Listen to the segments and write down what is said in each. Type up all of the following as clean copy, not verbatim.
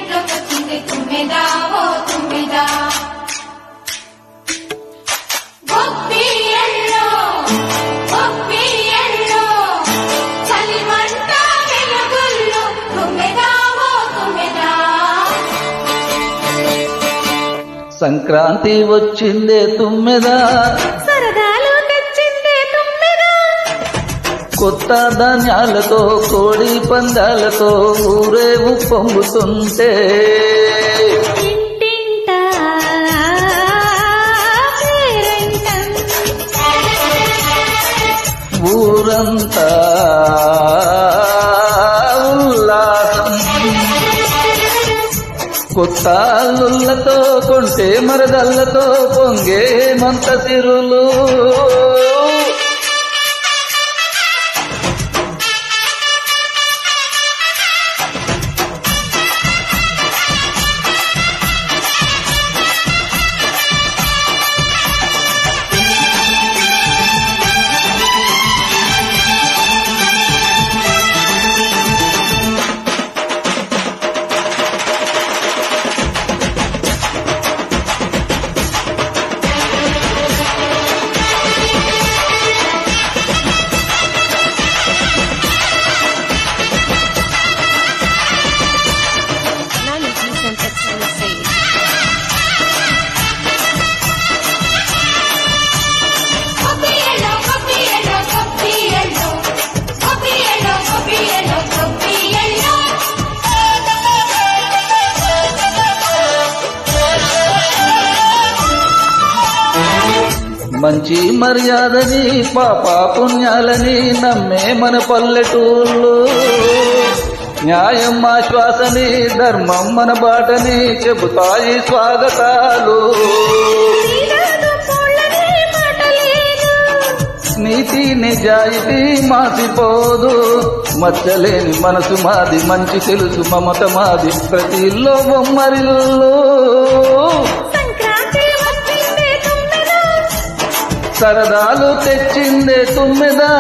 ఇంట్లోకొచ్చింది తుమ్మెదా ఓ తుమ్మెదా గొప్పియల్లో గొప్పియల్లో చలిమంట వెలుగుల్లో తుమ్మెదా ఓ తుమ్మెదా సంక్రాంతి వచ్చిందే తుమ్మెదా సరదాలు తెచ్చిందే తుమ్మెదా కొత్త ధాన్యాలతో కోడి పందాలతో ఊరేగు పొంగుతుంటే ఇంటింటా పేరంటం ఊరంతా ఉల్లాసం కొత్త అల్లుళ్ళతో కొంటే మరదళ్ళతో పొంగే మంత తిరులు గొప్పియల్లో గొప్పియల్లో గొప్పియల్లో గొప్పియల్లో గొప్పియల్లో గొప్పియల్లో మంచి మర్యాదని పాప పుణ్యాలని నమ్మే మన పల్లెటూళ్ళు న్యాయం ఆశ్వాసని ధర్మం మన బాటని చెబుతాయి స్వాగతాలు నీరాదు పూలని మాటలేదు నీతి నిజాయితీ మాసిపోదు మచ్చలేని మనసు మాది మంచి తెలుసు మమత మాది ప్రతి ఇల్లో బొమ్మరిల్లు సంక్రాంతి వచ్చిందే తుమ్మెదా సరదాలు తెచ్చిందే తుమ్మెదా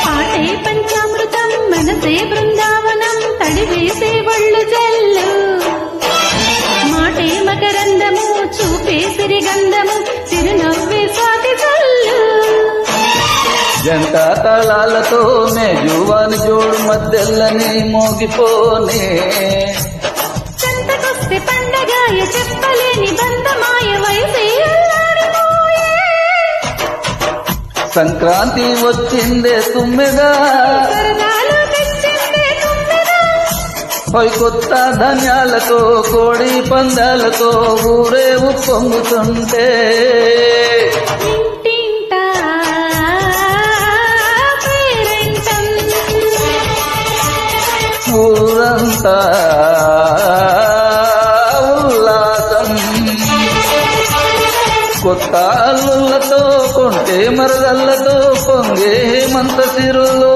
పాటే పంచామృతం మనసే బృందావనం తడివేసే ఒళ్ళు జల్లు మాటే మకరందము చూపే సిరిగంధము చిరునవ్వే స్వాతి జల్లు జంట తాళాలతో జువాని జోడు మధ్యలని మోగిపోనే చెంతకొస్తే పండగాయ చెప్పలేని బంధమాయ వయసే అల్లాడిపోయే. సంక్రాంతి వచ్చిందే తుమ్మెదా సరదాలు తెచ్చిందే తుమ్మెదా పై కొత్త ధాన్యాలతో కోడి పందాలతో ఊరేగు పొంగుతుంటే ఇంటింటా పేరంటం ఊరంతా ఉల్లాసం కొత్త అల్లుళ్ళతో కొంటే మరదళ్ళతో పొంగే మంత సిరులు